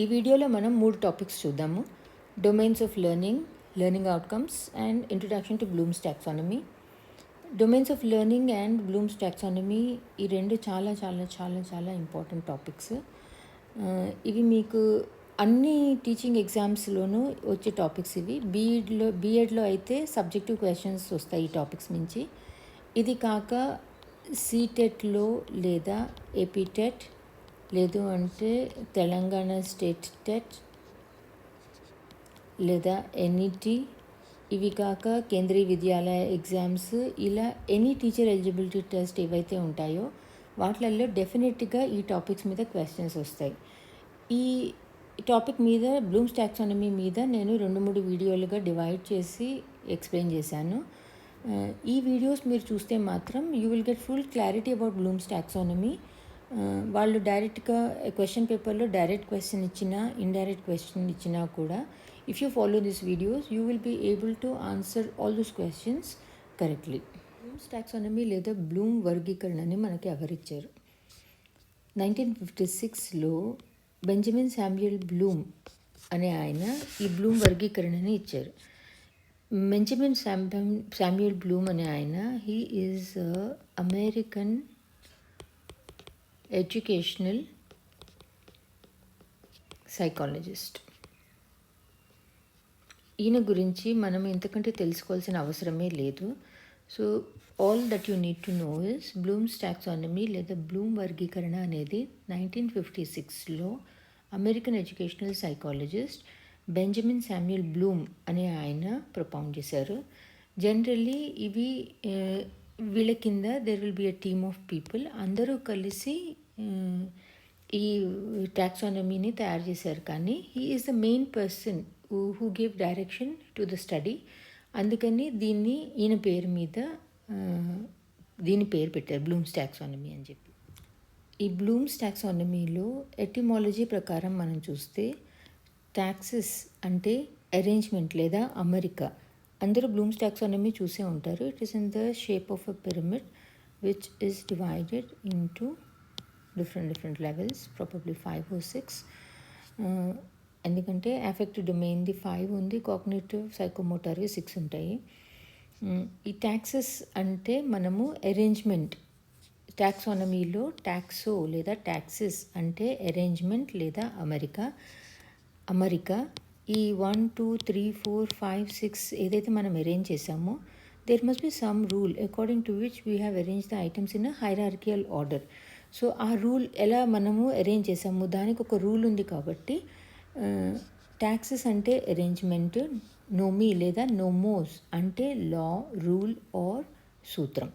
ఈ వీడియోలో మనం 3 టాపిక్స్ చూద్దాము. Domains of learning, learning outcomes and introduction to Bloom's taxonomy. Domains of learning and Bloom's taxonomy ఈ రెండు చాలా చాలా చాలా చాలా ఇంపార్టెంట్ టాపిక్స్. ఇవి మీకు అన్ని టీచింగ్ ఎగ్జామ్స్లోనూ వచ్చే టాపిక్స్ ఇవి. బీఎడ్లో అయితే సబ్జెక్టివ్ క్వశ్చన్స్ వస్తాయి ఈ టాపిక్స్ నుంచి. ఇది కాక CTETలో లేదా APTET లేదు అంటే తెలంగాణ స్టేట్ టెట్ లేదా NET, ఇవి కాక కేంద్రీయ విద్యాలయ ఎగ్జామ్స్, ఇలా ఎనీ టీచర్ ఎలిజిబిలిటీ టెస్ట్ ఏవైతే ఉంటాయో వాటిల్లో డెఫినెట్గా ఈ టాపిక్స్ మీద క్వశ్చన్స్ వస్తాయి. ఈ టాపిక్ మీద బ్లూమ్స్ టాక్సానమీ మీద నేను 2-3 వీడియోలుగా డివైడ్ చేసి ఎక్స్ప్లెయిన్ చేశాను. ఈ వీడియోస్ మీరు చూస్తే మాత్రం you will get full clarity about Bloom's taxonomy. వాళ్ళు డైరెక్ట్గా క్వశ్చన్ పేపర్లో డైరెక్ట్ క్వశ్చన్ ఇచ్చినా ఇండైరెక్ట్ క్వశ్చన్ ఇచ్చినా కూడా if you follow this videos you will be able to answer all those questions correctly. Bloom's taxonomy లేదా బ్లూమ్ వర్గీకరణని మనకి ఎవరిచ్చారు? 1956లో బెంజమిన్ శామ్యూయల్ బ్లూమ్ అనే ఆయన ఈ బ్లూమ్ వర్గీకరణని ఇచ్చారు. బెంజమిన్ శామ్యూయల్ బ్లూమ్ అనే ఆయన he is American educational psychologist. ఈయన గురించి మనం ఇంతకంటే తెలుసుకోవాల్సిన అవసరమే లేదు. So all that you need to know is Bloom's taxonomy లేదా బ్లూమ్ వర్గీకరణ అనేది 1956లో American educational psychologist Benjamin Samuel Bloom అనే ఆయన ప్రొపౌండ్ చేశారు. జనరల్లీ ఇవి వీళ్ళ కింద there will be a team of people, అందరూ కలిసి ఈ టాక్సానమీని తయారు చేశారు. కానీ he is the main person who give direction to the study. అందుకని ఈయన పేరు మీద దీని పేరు పెట్టారు బ్లూమ్స్ టాక్సానమీ అని చెప్పి. ఈ బ్లూమ్స్ టాక్సానమీలో ఎటిమాలజీ ప్రకారం మనం చూస్తే టాక్సిస్ అంటే అరేంజ్మెంట్ లేదా అమరిక. అందరూ బ్లూమ్స్ టాక్సానమీ చూసే ఉంటారు. It is in the shape of a pyramid which is divided into different levels, probably 5 or 6. ఎందుకంటే అఫెక్టివ్ డొమైన్ది 5 ఉంది, కాగ్నిటివ్ సైకోమోటర్వి 6 ఉంటాయి. ఈ టాక్సెస్ అంటే మనము అరేంజ్మెంట్, టాక్సానమీలో టాక్సో లేదా టాక్సిస్ అంటే అరేంజ్మెంట్ లేదా అమరిక. ఈ 1 2 3 4 5 6 ఏదైతే మనం అరేంజ్ చేసామో there must be some rule according to which we have arranged the items in a hierarchical order. So ఆ రూల్ ఎలా మనము అరేంజ్ చేసాము, దానికి ఒక రూల్ ఉంది. కాబట్టి టాక్సెస్ అంటే అరేంజ్మెంట్, నోమీ లేదా నోమోస్ అంటే లా, రూల్ ఆర్ సూత్రం.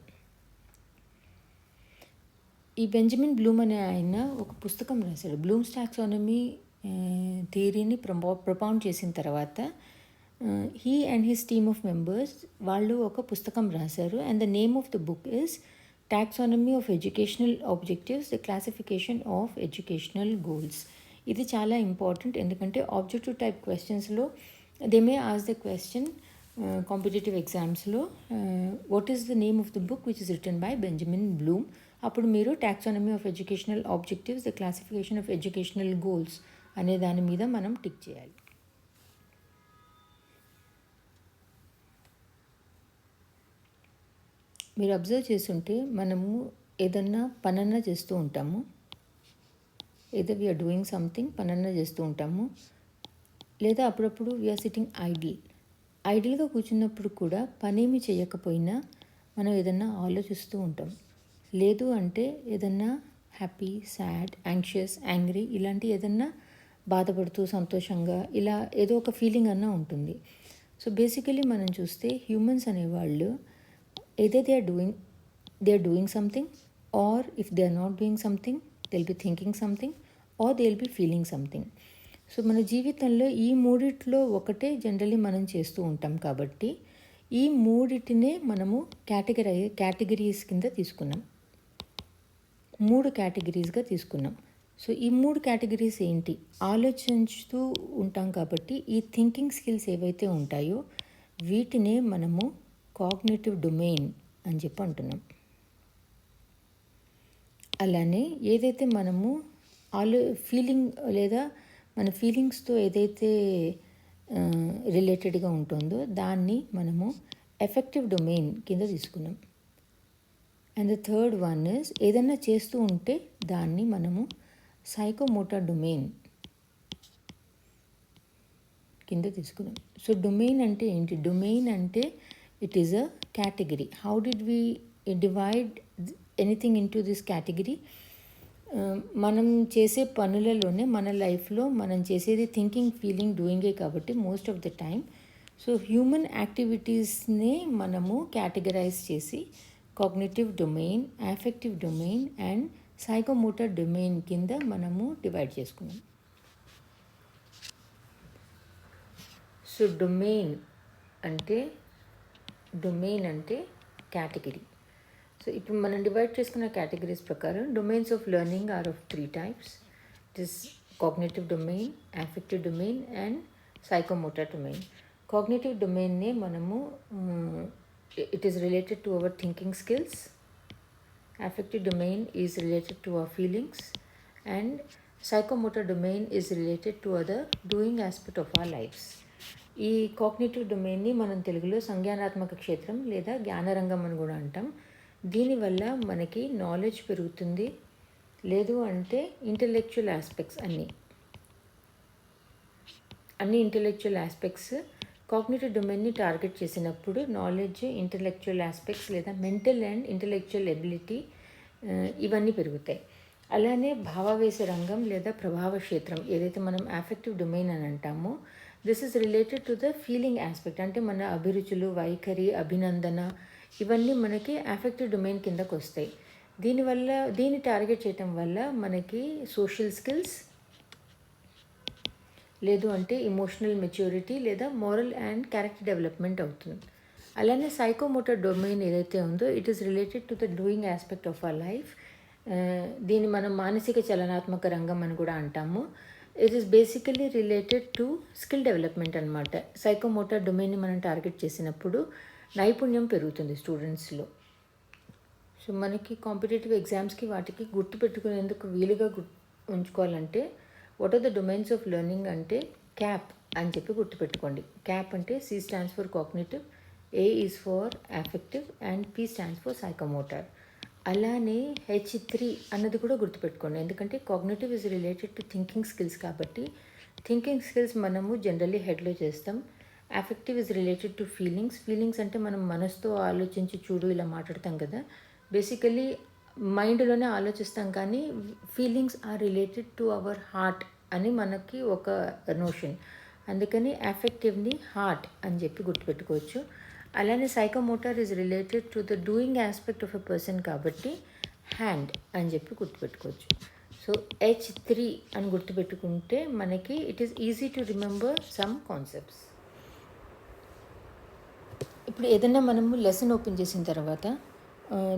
ఈ బెంజమిన్ బ్లూమ్ అనే ఆయన ఒక పుస్తకం రాశాడు. బ్లూమ్స్ టాక్సానమీ థియరీని ప్రొపౌండ్ చేసిన తర్వాత he and his team of members వాళ్ళు ఒక పుస్తకం రాశారు. And the name of the book is Taxonomy of Educational Objectives, the Classification of Educational Goals. ఇది చాలా ఇంపార్టెంట్, ఎందుకంటే ఆబ్జెక్టివ్ టైప్ క్వశ్చన్స్లో they may ask the question competitive ఎగ్జామ్స్లో what is the name of the book which is written by Benjamin Bloom. అప్పుడు మీరు taxonomy of educational objectives, the classification of educational goals అనే దాని మీద మనం tick చేయాలి. మీరు అబ్జర్వ్ చేస్తుంటే మనము ఏదన్నా పనన్నా చేస్తూ ఉంటాము, ఏదో వీఆర్ డూయింగ్ సంథింగ్, పనన్నా చేస్తూ ఉంటాము. లేదా అప్పుడప్పుడు వీఆర్ సిట్టింగ్ ఐడిల్గా కూర్చున్నప్పుడు కూడా పనేమి చేయకపోయినా మనం ఏదన్నా ఆలోచిస్తూ ఉంటాం. లేదు అంటే ఏదన్నా హ్యాపీ, సాడ్, యాంగ్షియస్, యాంగ్రీ ఇలాంటి ఏదన్నా బాధపడుతూ సంతోషంగా ఇలా ఏదో ఒక ఫీలింగ్ అన్నా ఉంటుంది. సో బేసికలీ మనం చూస్తే హ్యూమన్స్ అనేవాళ్ళు either they are doing something, or if they are not doing something they'll be thinking something, or they'll be feeling something. So మన జీవితంలో ఈ మూడిట్లో ఒకటే జనరల్లీ మనం చేస్తూ ఉంటాం. కాబట్టి ఈ మూడిటినే మనము కేటగిరీస్ కింద తీసుకున్నాం, 3 కేటగిరీస్గా తీసుకున్నాం. సో ఈ 3 కేటగిరీస్ ఏంటి? ఆలోచిస్తూ ఉంటాం కాబట్టి ఈ థింకింగ్ స్కిల్స్ ఏవైతే ఉంటాయో వీటినే మనము కాగ్నిటివ్ డొమైన్ అని చెప్పి అంటున్నాం. అలానే ఏదైతే మనము ఫీలింగ్ లేదా మన ఫీలింగ్స్తో ఏదైతే రిలేటెడ్గా ఉంటుందో దాన్ని మనము ఎఫెక్టివ్ డొమైన్ కింద తీసుకున్నాం. And the third one is ఏదైనా చేస్తూ ఉంటే దాన్ని మనము సైకోమోటర్ డొమైన్ కింద తీసుకున్నాం. సో డొమైన్ అంటే ఏంటి? డొమైన్ అంటే it is a category. How did we divide anything in to this category? మనం చేసే పనులలోనే మన లైఫ్లో మనం చేసేది థింకింగ్, ఫీలింగ్, డూయింగే కాబట్టి most of the time. So human యాక్టివిటీస్నే మనము కేటగరైజ్ చేసి cognitive domain, affective domain and psychomotor domain కింద మనము డివైడ్ చేసుకున్నాం. సో డొమైన్ అంటే కేటగిరీ. సో ఇప్పుడు మనం డివైడ్ చేసుకున్న కేటగిరీస్ ప్రకారం domains of learning are of 3 types. It is cognitive domain, affective domain and psychomotor domain. Cognitive డొమైన్నే మనము it is related to our thinking skills. Affective domain is related to our feelings and psychomotor domain is related to other doing aspect of our lives. ఈ cognitive డొమైన్ని మనం తెలుగులో సంజ్ఞానాత్మక క్షేత్రం లేదా జ్ఞానరంగం అని కూడా అంటాం. దీనివల్ల మనకి నాలెడ్జ్ పెరుగుతుంది. లేదు అంటే ఇంటలెక్చువల్ ఆస్పెక్ట్స్ అన్ని ఇంటలెక్చువల్ ఆస్పెక్ట్స్ కాగ్నిటివ్ డొమైన్ని టార్గెట్ చేసినప్పుడు నాలెడ్జ్, ఇంటలెక్చువల్ ఆస్పెక్ట్స్ లేదా మెంటల్ అండ్ ఇంటలెక్చువల్ ఎబిలిటీ ఇవన్నీ పెరుగుతాయి. అలానే భావావేశ రంగం లేదా ప్రభావ క్షేత్రం ఏదైతే మనం అఫెక్టివ్ డొమైన్ అని అంటామో, this is related to the feeling aspect. అంటే మన అభిరుచులు, వైఖరి, అభినందన ఇవన్నీ మనకి అఫెక్టివ్ డొమైన్ కిందకు వస్తాయి. దీన్ని టార్గెట్ చేయటం వల్ల మనకి సోషల్ స్కిల్స్, లేదు అంటే ఇమోషనల్ మెచ్యూరిటీ లేదా మోరల్ అండ్ క్యారెక్టర్ డెవలప్మెంట్ అవుతుంది. అలానే సైకోమోటర్ డొమైన్ ఏదైతే ఉందో it is related to the doing aspect of our life. దీన్ని మనం మానసిక చలనాత్మక రంగం అని కూడా అంటాము. It is basically related to skill development అనమాట. సైకోమోటర్ డొమైన్ని మనం టార్గెట్ చేసినప్పుడు నైపుణ్యం పెరుగుతుంది స్టూడెంట్స్లో. సో మనకి కాంపిటేటివ్ ఎగ్జామ్స్కి వాటికి గుర్తుపెట్టుకునేందుకు వీలుగా ఉంచుకోవాలంటే what are the domains of learning అంటే క్యాప్ అని చెప్పి గుర్తుపెట్టుకోండి. క్యాప్ అంటే C stands for cognitive, A is for affective and P stands for psychomotor. అలానే H3 అన్నది కూడా గుర్తుపెట్టుకోండి. ఎందుకంటే cognitive is related to thinking skills కాబట్టి థింకింగ్ స్కిల్స్ మనము జనరల్లీ హెడ్లో చేస్తాం. Affective is related to feelings అంటే మనం మనసుతో ఆలోచించి చూడు ఇలా మాట్లాడతాం కదా, బేసికలీ మైండ్లోనే ఆలోచిస్తాం కానీ feelings are related to our heart అని మనకి ఒక నోషన్. అందుకని అఫెక్టివ్ని హార్ట్ అని చెప్పి గుర్తుపెట్టుకోవచ్చు. అలానే psychomotor is related to the doing aspect of a person కాబట్టి హ్యాండ్ అని చెప్పి గుర్తుపెట్టుకోవచ్చు. సో H3 అని గుర్తుపెట్టుకుంటే మనకి it is easy to remember some concepts. ఇప్పుడు ఏదైనా మనము లెసన్ ఓపెన్ చేసిన తర్వాత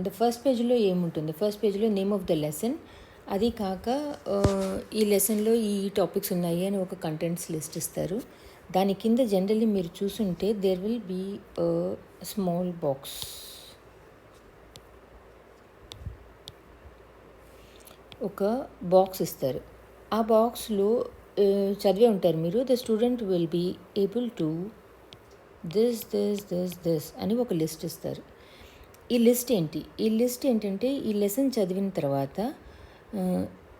ద ఫస్ట్ పేజ్లో ఏముంటుంది? ఫస్ట్ పేజ్లో నేమ్ ఆఫ్ ద లెసన్, అది కాక ఈ లెసన్లో ఈ టాపిక్స్ ఉన్నాయి అని ఒక కంటెంట్స్ లిస్ట్ ఇస్తారు. దాని కింద జనరల్లీ మీరు చూసుంటే there will be small box. ఒక బాక్స్ ఇస్తారు. ఆ బాక్స్లో చదివే ఉంటారు మీరు, the student will be able to this అని ఒక లిస్ట్ ఇస్తారు. ఈ లిస్ట్ ఏంటంటే ఈ లెసన్ చదివిన తర్వాత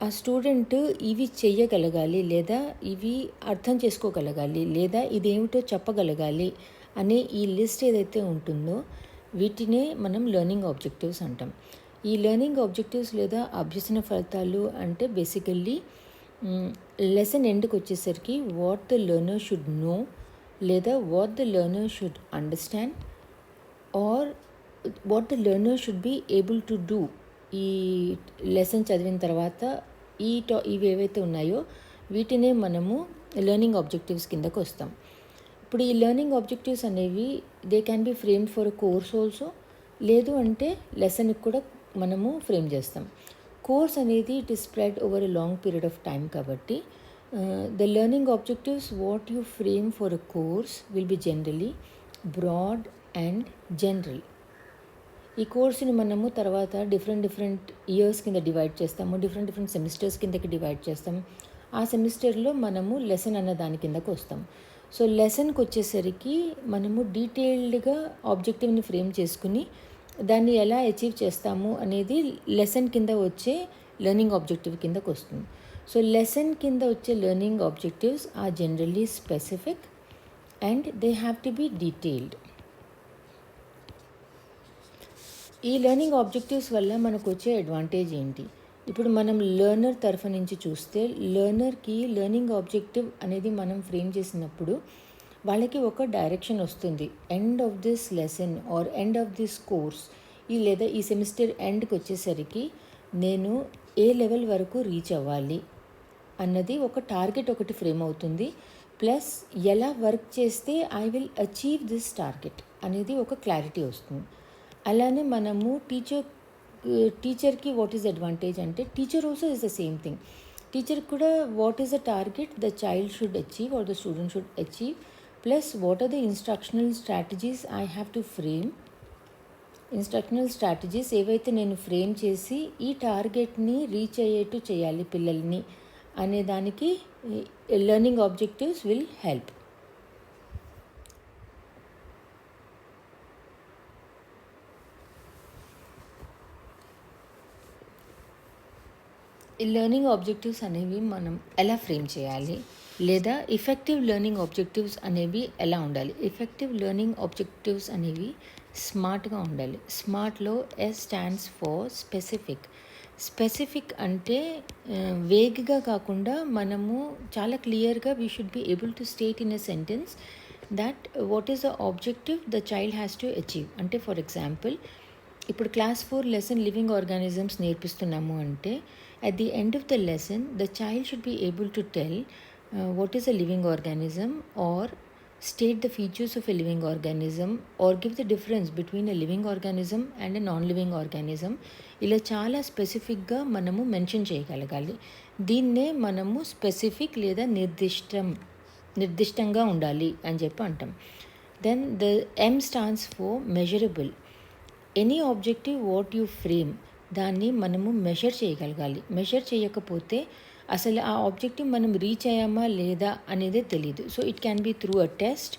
ఆ స్టూడెంట్ ఇవి చెయ్యగలగాలి లేదా ఇవి అర్థం చేసుకోగలగాలి లేదా ఇదేమిటో చెప్పగలగాలి అనే ఈ లిస్ట్ ఏదైతే ఉంటుందో వీటినే మనం లెర్నింగ్ ఆబ్జెక్టివ్స్ అంటాం. ఈ లెర్నింగ్ ఆబ్జెక్టివ్స్ లేదా అభ్యసన ఫలితాలు అంటే బేసికల్లీ లెసన్ ఎండ్కి వచ్చేసరికి what the learner should know లేదా what the learner should understand or what the learner should be able to do. ఈ లెసన్ చదివిన తర్వాత ఇవి ఏవైతే ఉన్నాయో వీటినే మనము లెర్నింగ్ ఆబ్జెక్టివ్స్ కిందకు వస్తాం. ఇప్పుడు ఈ లెర్నింగ్ ఆబ్జెక్టివ్స్ అనేవి they can be frame for a course also, లేదు అంటే లెసన్కి కూడా మనము ఫ్రేమ్ చేస్తాం. కోర్స్ అనేది it is spread over a long period of time కాబట్టి the learning objectives what you frame for a course will be generally broad and general. ఈ కోర్సుని మనము తర్వాత డిఫరెంట్ ఇయర్స్ కింద డివైడ్ చేస్తాము, డిఫరెంట్ సెమిస్టర్స్ కిందకి డివైడ్ చేస్తాం. ఆ సెమిస్టర్లో మనము లెసన్ అన్న దాని కిందకు వస్తాం. సో లెసన్కి వచ్చేసరికి మనము డీటెయిల్డ్గా ఆబ్జెక్టివ్ని ఫ్రేమ్ చేసుకుని దాన్ని ఎలా అచీవ్ చేస్తాము అనేది లెసన్ కింద వచ్చే లెర్నింగ్ ఆబ్జెక్టివ్ కిందకు వస్తుంది. సో లెసన్ కింద వచ్చే learning objectives are generally specific and they have to be detailed. ఈ లెర్నింగ్ ఆబ్జెక్టివ్స్ వల్ల మనకు వచ్చే అడ్వాంటేజ్ ఏంటి? ఇప్పుడు మనం లెర్నర్ తరఫు నుంచి చూస్తే లెర్నర్కి లెర్నింగ్ ఆబ్జెక్టివ్ అనేది మనం ఫ్రేమ్ చేసినప్పుడు వాళ్ళకి ఒక డైరెక్షన్ వస్తుంది. End of this lesson or end of this course లేదా ఈ సెమిస్టర్ ఎండ్కి వచ్చేసరికి నేను ఏ లెవెల్ వరకు రీచ్ అవ్వాలి అన్నది ఒక టార్గెట్ ఒకటి ఫ్రేమ్ అవుతుంది. ప్లస్ ఎలా వర్క్ చేస్తే I will achieve this target అనేది ఒక క్లారిటీ వస్తుంది. అలానే మనము టీచర్కి వాట్ ఈస్ అడ్వాంటేజ్ అంటే teacher also is the same thing. Teacher కూడా what is the target the child should achieve or the student should achieve, plus what are the instructional strategies I have to frame. Instructional strategies ఏవైతే నేను frame చేసి ఈ టార్గెట్ని reach అయ్యేట్టు చేయాలి పిల్లల్ని అనే దానికి learning objectives will help. ఈ learning objectives అనేవి మనం ఎలా ఫ్రేమ్ చేయాలి, లేదా ఎఫెక్టివ్ లెర్నింగ్ ఆబ్జెక్టివ్స్ అనేవి ఎలా ఉండాలి? ఎఫెక్టివ్ లెర్నింగ్ ఆబ్జెక్టివ్స్ అనేవి స్మార్ట్గా ఉండాలి. స్మార్ట్లో S stands for specific. Specific అంటే వేగ్గా కాకుండా మనము చాలా క్లియర్గా we should be able to state in a sentence that what is the objective the child has to achieve. అంటే ఫర్ ఎగ్జాంపుల్ ఇప్పుడు క్లాస్ 4 లెసన్ లివింగ్ ఆర్గానిజమ్స్ నేర్పిస్తున్నాము అంటే at the end of the lesson the child should be able to tell what is a living organism, or state the features of a living organism, or give the difference between a living organism and a non-living organism. ఇలా చాలా స్పెసిఫిక్గా మనము mention చేయగలగాలి. దీన్నే మనము specific లేదా నిర్దిష్టంగా ఉండాలి అని చెప్పి అంటాం. Then the M stands for measurable. Any objective what you frame దాన్ని మనము మెజర్ చేయగలగాలి. మెజర్ చేయకపోతే అసలు ఆ ఆబ్జెక్టివ్ మనం రీచ్ అయ్యామా లేదా అనేదే తెలియదు. So it can be through a test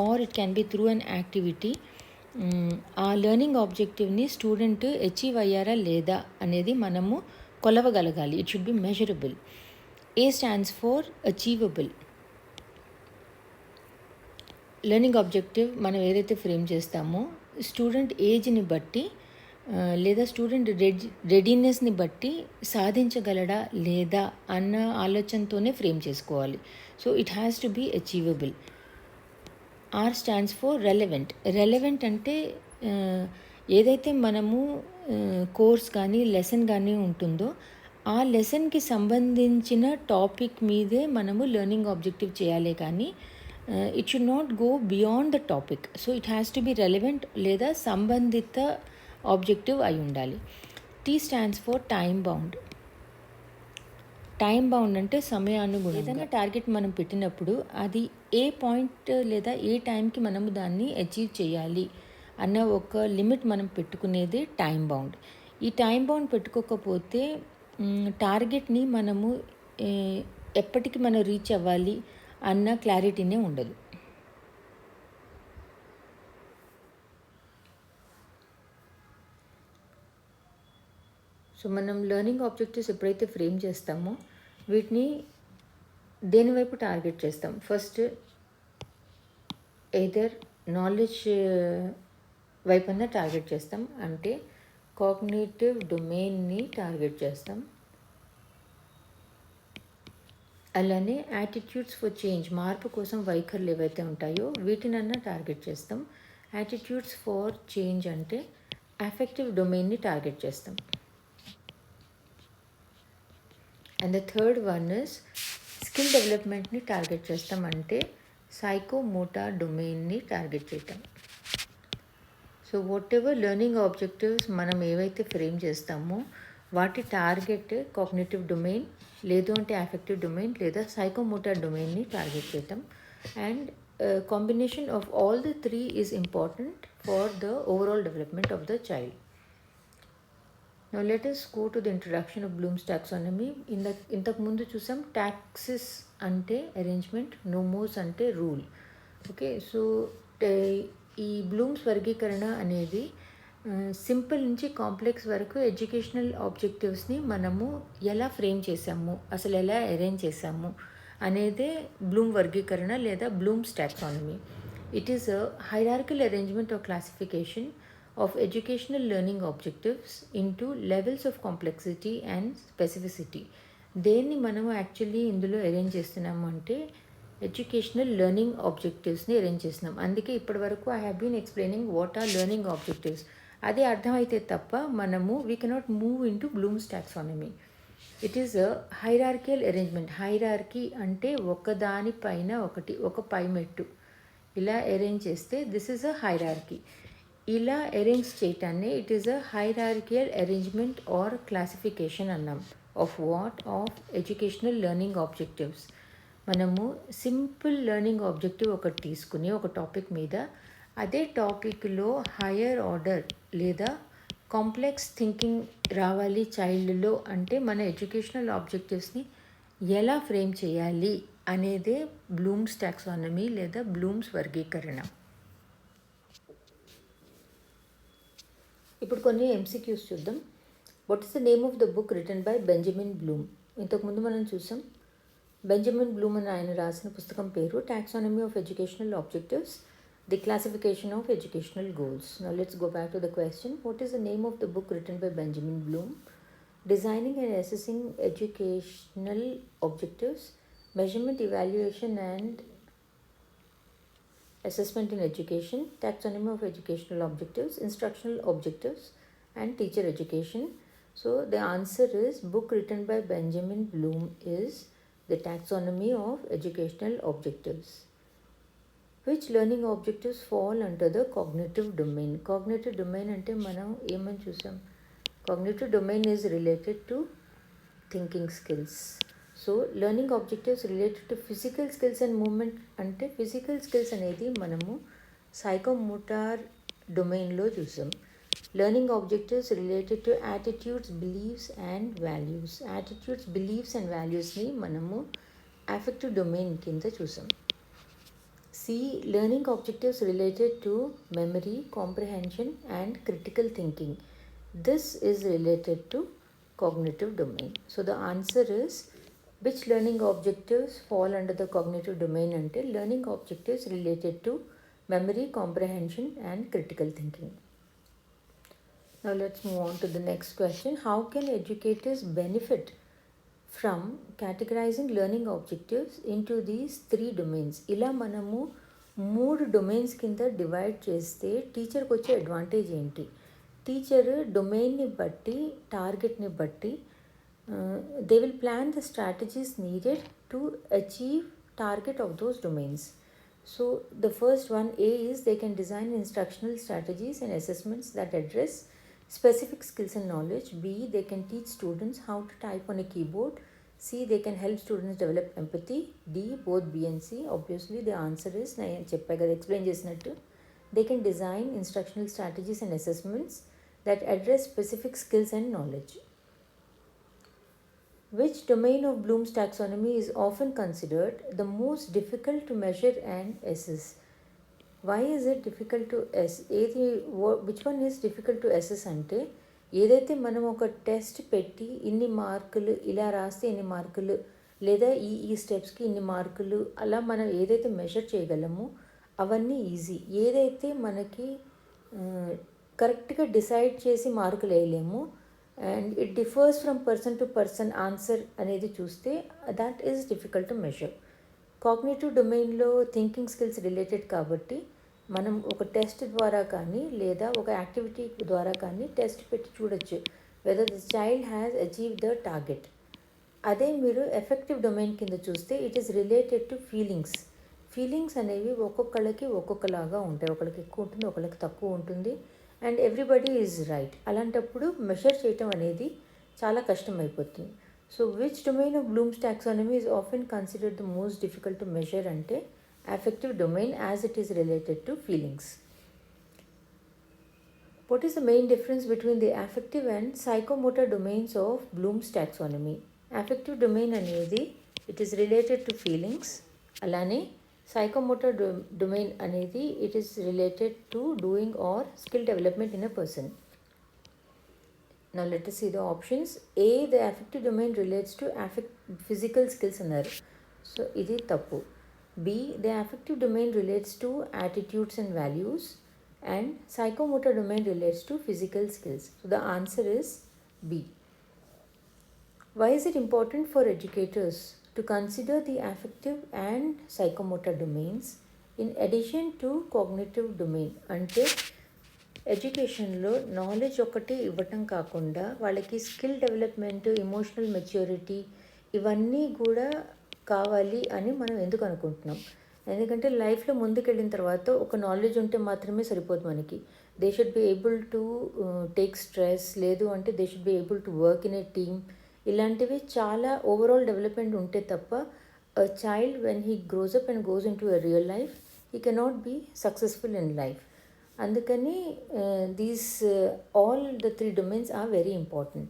or it can be through an activity. ఆ లెర్నింగ్ ఆబ్జెక్టివ్ని స్టూడెంట్ అచీవ్ అయ్యారా లేదా అనేది మనము కొలవగలగాలి. It should be measurable. A stands for achievable. Learning objective మనం ఏదైతే ఫ్రేమ్ చేస్తామో స్టూడెంట్ ఏజ్ని బట్టి లేదా స్టూడెంట్ రెడీనెస్ని బట్టి సాధించగలడా లేదా అన్న ఆలోచనతోనే ఫ్రేమ్ చేసుకోవాలి. So it has to be achievable. R stands for relevant. Relevant అంటే ఏదైతే మనము కోర్స్ కానీ లెసన్ కానీ ఉంటుందో ఆ లెసన్కి సంబంధించిన టాపిక్ మీదే మనము లెర్నింగ్ ఆబ్జెక్టివ్ చేయాలి, కానీ it should not go beyond the topic. So it has to be relevant లేదా సంబంధిత ఆబ్జెక్టివ్ అయి ఉండాలి. T stands for time bound. Time bound అంటే సమయానుగుణంగా. ఏదైనా టార్గెట్ మనం పెట్టినప్పుడు అది ఏ పాయింట్ లేదా ఏ టైంకి మనము దాన్ని అచీవ్ చేయాలి అన్న ఒక లిమిట్ మనం పెట్టుకునేది టైమ్ బౌండ్. ఈ టైమ్ బౌండ్ పెట్టుకోకపోతే టార్గెట్ని మనము ఎప్పటికి మనం రీచ్ అవ్వాలి అన్న క్లారిటీనే ఉండదు. సో మనం లెర్నింగ్ ఆబ్జెక్టివ్స్ ఎప్పుడైతే ఫ్రేమ్ చేస్తామో వీటిని దేని వైపు టార్గెట్ చేస్తాం? ఫస్ట్ ఎయిదర్ నాలెడ్జ్ వైపున టార్గెట్ చేస్తాం, అంటే కాగ్నిటివ్ డొమైన్ని టార్గెట్ చేస్తాం. అలానే యాటిట్యూడ్స్ ఫర్ చేంజ్, మార్పు కోసం వైఖరులు ఏవైతే ఉంటాయో వీటినన్నా టార్గెట్ చేస్తాం. యాటిట్యూడ్స్ ఫర్ చేంజ్ అంటే అఫెక్టివ్ డొమైన్ని టార్గెట్ చేస్తాం. And the third one is skill డెవలప్మెంట్ని టార్గెట్ చేస్తాం, అంటే సైకోమోటార్ డొమైన్ని టార్గెట్ చేయటం. So whatever learning objectives మనం ఏవైతే ఫ్రేమ్ చేస్తామో వాటి టార్గెట్ కాగ్నిటివ్ డొమైన్, లేదు అంటే అఫెక్టివ్ డొమైన్ లేదా సైకోమోటార్ డొమైన్ని టార్గెట్ చేయటం. And combination of all the three is important for the overall development of the child. Now let us go to the introduction of Bloom's taxonomy. ఇంతకు ముందు చూసాం టాక్సిస్ అంటే arrangement, నోమోస్ అంటే రూల్. ఓకే, సో ఈ Bloom's వర్గీకరణ అనేది simple నుంచి complex వరకు ఎడ్యుకేషనల్ ఆబ్జెక్టివ్స్ని మనము ఎలా ఫ్రేమ్ చేసాము, అసలు ఎలా అరేంజ్ చేసాము అనేదే బ్లూమ్ వర్గీకరణ లేదా Bloom's taxonomy. It is a hierarchical arrangement of classification of educational learning objectives into levels of complexity and specificity. దేన్ని మనము యాక్చువల్లీ ఇందులో అరేంజ్ చేస్తున్నాము అంటే ఎడ్యుకేషనల్ లెర్నింగ్ ఆబ్జెక్టివ్స్ని అరేంజ్ చేస్తున్నాం. అందుకే ఇప్పటి వరకు I have been explaining what are learning objectives. అది అర్థమైతే తప్ప మనము we cannot move into Bloom's taxonomy. It is a hierarchical arrangement. Hierarchy అంటే ఒకదానిపైన ఒకటి, ఒక పైమెట్టు ఇలా అరేంజ్ చేస్తే దిస్ ఈజ్ అ హైరార్కీ. ఇలా అరేంజ్ చేయటాన్ని it is a hierarchical arrangement or classification అన్నాం of what, of educational learning objectives. మనము సింపుల్ లెర్నింగ్ ఆబ్జెక్టివ్ ఒకటి తీసుకుని ఒక టాపిక్ మీద అదే టాపిక్లో హయ్యర్ ఆర్డర్ లేదా కాంప్లెక్స్ థింకింగ్ రావాలి చైల్డ్లో అంటే మన ఎడ్యుకేషనల్ ఆబ్జెక్టివ్స్ని ఎలా ఫ్రేమ్ చేయాలి అనేదే బ్లూమ్స్ టాక్సానమీ లేదా బ్లూమ్స్ వర్గీకరణ. ఇప్పుడు కొన్ని ఎంసీక్యూస్ చూద్దాం. What is the name of the book return by Benjamin Bloom? ఇంతకుముందు మనం చూసాం బెంజమిన్ బ్లూమ్ అని ఆయన రాసిన పుస్తకం పేరు taxonomy of educational objectives, the classification of educational goals. Now let's go back to the question. What is the name of the book return by Benjamin Bloom? Designing and assessing educational objectives, measurement, evaluation and assessment in education, taxonomy of educational objectives, instructional objectives and teacher education. So the answer is book written by Benjamin Bloom is the taxonomy of educational objectives. Which learning objectives fall under the cognitive domain? Cognitive domain ante manam emani chusam, cognitive domain is related to thinking skills. So learning objectives related to physical skills and moment అంటే physical skills అనేది మనము psychomotor డొమైన్లో చూసాం. Learning objectives related to attitudes, beliefs and values. Attitudes, beliefs and వాల్యూస్ని మనము affective domain కింద చూసాం. C learning objectives related to memory, comprehension and critical thinking. This is related to cognitive domain. So the answer is which learning objectives fall under the cognitive domain ante learning objectives related to memory, comprehension and critical thinking. Now let's move on to the next question. How can educators benefit from categorizing learning objectives into these three domains? ఇలా మనము 3 domains కింద divide చేస్తే టీచర్కి వచ్చే advantage ఏంటి? Teacher డొమైన్ని బట్టి, టార్గెట్ని బట్టి they will plan the strategies needed to achieve target of those domains. So the first one A is they can design instructional strategies and assessments that address specific skills and knowledge. B, they can teach students how to type on a keyboard. C, they can help students develop empathy. D, both B and C. Obviously the answer is నేను చెప్పా కదా, explain చేసినట్టు, they can design instructional strategies and assessments that address specific skills and knowledge. Which domain of Bloom's taxonomy is often considered the most difficult to measure and assess? Why is it difficult to which one is difficult to assess అంటే ఏదైతే మనం ఒక test పెట్టి ఇన్ని మార్కులు ఇలా రాస్తే ఇన్ని మార్కులు లేదా ఈ స్టెప్స్కి ఇన్ని మార్కులు అలా మనం ఏదైతే మెజర్ చేయగలమో అవన్నీ ఈజీ. ఏదైతే మనకి కరెక్ట్గా డిసైడ్ చేసి మార్కులు వేయలేము and it differs from person to person answer అనేది చూస్తే that is difficult to measure. Cognitive డొమైన్లో థింకింగ్ స్కిల్స్ రిలేటెడ్ కాబట్టి మనం ఒక టెస్ట్ ద్వారా కానీ లేదా ఒక యాక్టివిటీ ద్వారా కానీ టెస్ట్ పెట్టి చూడొచ్చు whether this child has achieve the target. అదే మీరు ఎఫెక్టివ్ డొమైన్ కింద చూస్తే it is related to feelings. Feelings అనేవి ఒక్కొక్కళ్ళకి ఒక్కొక్కలాగా ఉంటాయి, ఒకళ్ళకి ఎక్కువ ఉంటుంది, ఒకళ్ళకి తక్కువ ఉంటుంది అండ్ ఎవ్రీబడి ఈజ్ రైట్. అలాంటప్పుడు మెషర్ చేయటం అనేది చాలా కష్టమైపోతుంది. So which domain of Bloom's taxonomy is often considered the most difficult to measure అంటే affective domain as it is related to feelings. What is the main difference between the affective and psychomotor domains of Bloom's taxonomy? Affective domain అనేది it is related to feelings. అలానే psychomotor domain అనేది it is related to doing or skill development in a person. Now let us see the options. A, the affective domain relates to physical skills అన్నారు. So ఇది తప్పు. B, the affective domain relates to attitudes and values, and psychomotor domain relates to physical skills. So the answer is B. Why is it important for educators to consider the affective and psychomotor domains in addition to cognitive domain? అంటే ఎడ్యుకేషన్లో knowledge ఒకటి ఇవ్వటం కాకుండా వాళ్ళకి skill development, emotional maturity ఇవన్నీ కూడా కావాలి అని మనం ఎందుకు అనుకుంటున్నాం? ఎందుకంటే లైఫ్లో ముందుకెళ్ళిన తర్వాత ఒక నాలెడ్జ్ ఉంటే మాత్రమే సరిపోదు మనకి. They should be able to take stress, లేదు అంటే they should be able to work in a team. ఇలాంటివి చాలా ఓవరాల్ డెవలప్మెంట్ ఉంటే తప్ప a child when he grows up and goes into a real life, he cannot be successful in life. అందుకని these all the three domains are very important.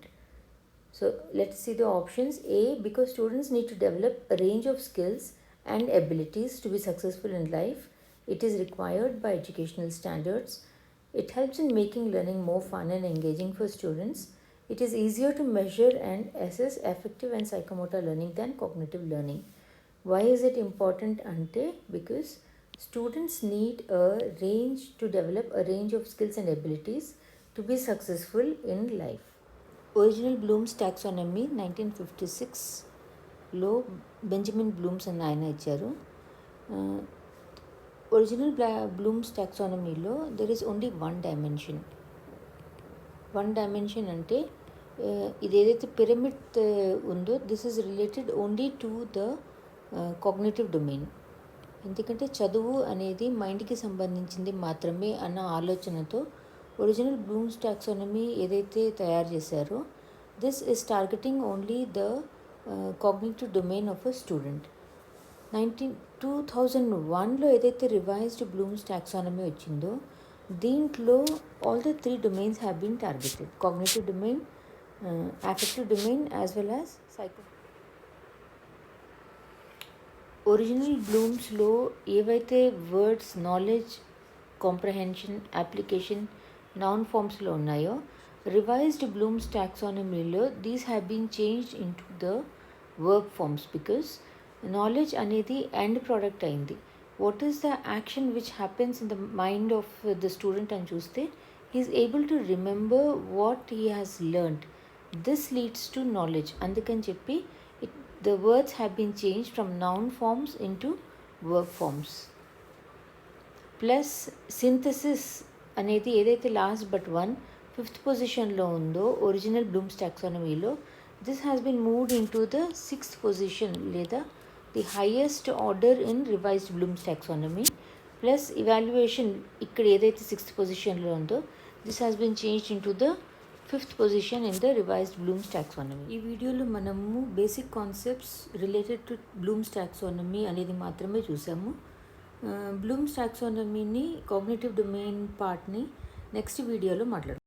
So let's see the options. A, because students need to develop a range of skills and abilities to be successful in life, it is required by educational standards. It helps in making learning more fun and engaging for students. It is easier to measure and assess affective and psychomotor learning than cognitive learning. Why is it important? Ante because students need a range to develop a range of skills and abilities to be successful in life. Original Bloom's taxonomy 1956లో Benjamin Bloom's అని ఆయన ఇచ్చారు. Original Bloom's టాక్సానమీలో there is only one dimension. అంటే ఇది ఏదైతే pyramid ఉందో this is related only to the cognitive domain. ఎందుకంటే చదువు అనేది మైండ్కి సంబంధించింది మాత్రమే అన్న ఆలోచనతో ఒరిజినల్ బ్లూమ్స్ టాక్సానమీ ఏదైతే తయారు చేశారో this is targeting only the cognitive domain of a student. 2001లో ఏదైతే రివైజ్డ్ బ్లూమ్స్ టాక్సానమీ వచ్చిందో దీంట్లో all the three domains have been targeted: cognitive domain, affective domain as well as original బ్లూమ్స్లో ఏవైతే words knowledge, comprehension, application, noun ఫామ్స్లో ఉన్నాయో revised Bloom's టాక్సానమీలో these have been changed into the verb forms because knowledge అనేది end product అయింది. What is the action which happens in the mind of the student అని చూస్తే he is able to remember what he has learned. This leads to knowledge. అందుకని చెప్పి the words have been changed from noun forms into verb forms. Plus synthesis అనేది ఏదైతే last but one fifth పొజిషన్లో ఉందో original Bloom's టాక్సానమీలో this has been moved into the sixth position లేదా the highest order in revised Bloom's taxonomy. Plus evaluation ఇక్కడ ఏదైతే sixth పొజిషన్లో ఉందో this has been changed into the fifth position in the revised Bloom's taxonomy. ఈ వీడియోలో మనము basic concepts related to Bloom's taxonomy అనేది మాత్రమే చూసాము. బ్లూమ్స్ టాక్సానమీని కాగ్నిటివ్ డొమైన్ పార్ట్ని నెక్స్ట్ వీడియోలో మాట్లాడుతాం.